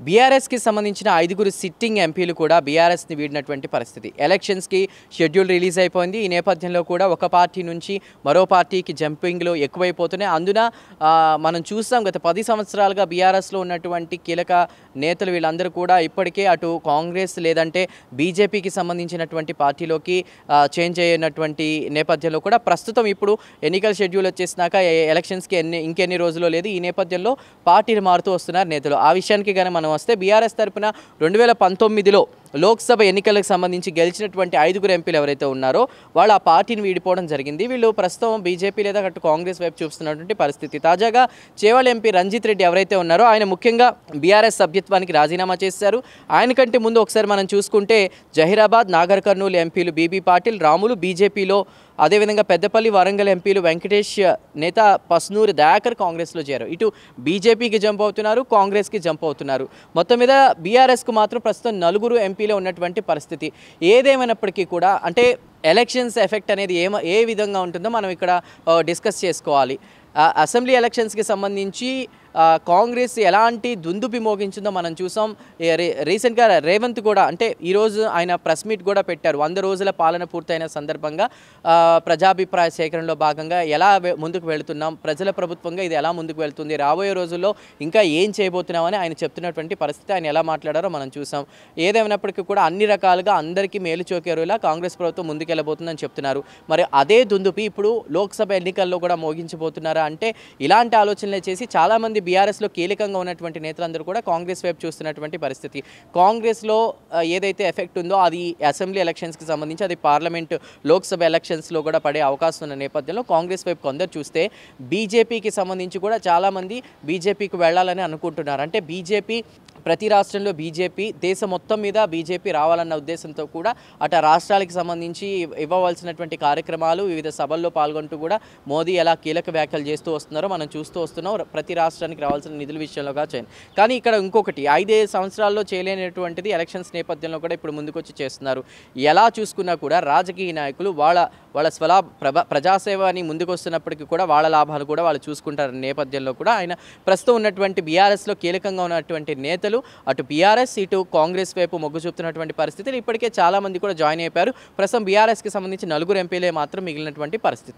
బీఆర్ఎస్‌కి సంబంధించిన 5 సిట్టింగ్ ఎంపీలు కూడా బీఆర్ఎస్‌ని వీడినటువంటి పరిస్థితి. ఎలక్షన్స్‌కి షెడ్యూల్ రిలీజ్ అయిపోయింది. ఈ నేపథ్యంలో కూడా ఒక పార్టీ నుంచి మరో పార్టీకి జంపింగ్‌లు ఎక్కువైపోతున్నాయి. అందున మనం చూసాం గత 10 సంవత్సరాలుగా బీఆర్ఎస్‌లో ఉన్నటువంటి కీలక నేతలు వీళ్ళందరూ కూడా ఇప్పటికే అటు కాంగ్రెస్ లేదంటే బీజేపీకి సంబంధించినటువంటి పార్టీలోకి చేంజ్ అయినటువంటి నేపథ్యంలో కూడా ప్రస్తుతం ఇప్పుడు ఎన్నికల షెడ్యూల్ వచ్చేసినాక ఎలక్షన్స్‌కి ఇంకెన్ని రోజుల్లో లేదు. ఈ నేపథ్యంలో పార్టీలు మారుతూ వస్తున్నారు నేతలు. ఆ విషయానికి గాని మనం వస్తే బీఆర్ఎస్ తరపున 2019లో లోక్సభ ఎన్నికలకు సంబంధించి గెలిచినటువంటి 5 ఎంపీలు ఎవరైతే ఉన్నారో వాళ్ళు ఆ పార్టీని వీడిపోవడం జరిగింది. వీళ్ళు ప్రస్తుతం బీజేపీ లేదా అటు కాంగ్రెస్ వైపు చూస్తున్నటువంటి పరిస్థితి. తాజాగా చేవెళ్ల ఎంపీ రంజిత్ రెడ్డి ఎవరైతే ఉన్నారో ఆయన ముఖ్యంగా బీఆర్ఎస్ సభ్యత్వానికి రాజీనామా చేశారు. ఆయన కంటే ముందు ఒకసారి మనం చూసుకుంటే జహీరాబాద్, నాగర్ కర్నూలు ఎంపీలు బీబీ పాటిల్, రాములు బీజేపీలో, అదేవిధంగా పెద్దపల్లి, వరంగల్ ఎంపీలు వెంకటేష్, నేత పస్నూరి దయాకర్ కాంగ్రెస్లో చేరారు. ఇటు బీజేపీకి జంప్ అవుతున్నారు, కాంగ్రెస్కి జంప్ అవుతున్నారు. మొత్తం మీద బీఆర్ఎస్కు మాత్రం ప్రస్తుతం 4 ఎంపీలే ఉన్నటువంటి పరిస్థితి. ఏదేమైనప్పటికీ కూడా అంటే ఎలక్షన్స్ ఎఫెక్ట్ అనేది ఏ విధంగా ఉంటుందో మనం ఇక్కడ డిస్కస్ చేసుకోవాలి. అసెంబ్లీ ఎలక్షన్స్కి సంబంధించి కాంగ్రెస్ ఎలాంటి దుందుపి మోగించిందో మనం చూసాం. రీసెంట్గా రేవంత్ కూడా అంటే ఈరోజు ఆయన ప్రెస్ మీట్ కూడా పెట్టారు. 100 రోజుల పాలన పూర్తయిన సందర్భంగా ప్రజాభిప్రాయ సేకరణలో భాగంగా ఎలా ముందుకు వెళుతున్నాం, ప్రజల ప్రభుత్వంగా ఇది ఎలా ముందుకు వెళ్తుంది, రాబోయే రోజుల్లో ఇంకా ఏం చేయబోతున్నామని ఆయన చెప్తున్నటువంటి పరిస్థితి, ఆయన ఎలా మాట్లాడారో మనం చూసాం. ఏదేమైనప్పటికీ కూడా అన్ని రకాలుగా అందరికీ మేలు చూకేరులా కాంగ్రెస్ ప్రభుత్వం ముందుకెళ్ళబోతుందని చెప్తున్నారు. మరి అదే దుందుపి ఇప్పుడు లోక్సభ ఎన్నికల్లో కూడా మోగించబోతున్నారా అంటే ఇలాంటి ఆలోచనలే చేసి చాలామంది బీఆర్ఎస్లో కీలకంగా ఉన్నటువంటి నేతలందరూ కూడా కాంగ్రెస్ వైపు చూస్తున్నటువంటి పరిస్థితి. కాంగ్రెస్లో ఏదైతే ఎఫెక్ట్ ఉందో అది అసెంబ్లీ ఎలక్షన్స్కి సంబంధించి అది పార్లమెంట్ లోక్సభ ఎలక్షన్స్లో కూడా పడే అవకాశం ఉన్న నేపథ్యంలో కాంగ్రెస్ వైపు కొందరు చూస్తే బీజేపీకి సంబంధించి కూడా చాలామంది బీజేపీకి వెళ్ళాలని అనుకుంటున్నారు. అంటే బీజేపీ ప్రతి రాష్ట్రంలో బీజేపీ, దేశం మొత్తం మీద బీజేపీ రావాలన్న ఉద్దేశంతో కూడా అటు రాష్ట్రాలకు సంబంధించి ఇవ్వవలసినటువంటి కార్యక్రమాలు వివిధ సభల్లో పాల్గొంటూ కూడా మోదీ ఎలా కీలక వ్యాఖ్యలు చేస్తూ వస్తున్నారో మనం చూస్తూ వస్తున్నాం. ప్రతి రాష్ట్రానికి రావాల్సిన నిధుల విషయంలో కానీ ఇక్కడ ఇంకొకటి 5 సంవత్సరాల్లో చేయలేనటువంటిది ఎలక్షన్స్ నేపథ్యంలో కూడా ఇప్పుడు ముందుకొచ్చి చేస్తున్నారు. ఎలా చూసుకున్నా కూడా రాజకీయ నాయకులు వాళ్ళ ప్రజాసేవ అని ముందుకు వస్తున్నప్పటికీ కూడా వాళ్ళ లాభాలు కూడా వాళ్ళు చూసుకుంటారన్న నేపథ్యంలో కూడా ఆయన ప్రస్తుతం ఉన్నటువంటి బీఆర్ఎస్లో కీలకంగా ఉన్నటువంటి నేతలు అటు బీఆర్ఎస్ ఇటు కాంగ్రెస్ వైపు మొగ్గు చూపుతున్నటువంటి పరిస్థితులు ఇప్పటికే చాలామంది కూడా జాయిన్ అయిపోయారు. ప్రస్తుతం బీఆర్ఎస్కి సంబంధించి 4 ఎంపీలే మాత్రం మిగిలినటువంటి పరిస్థితి.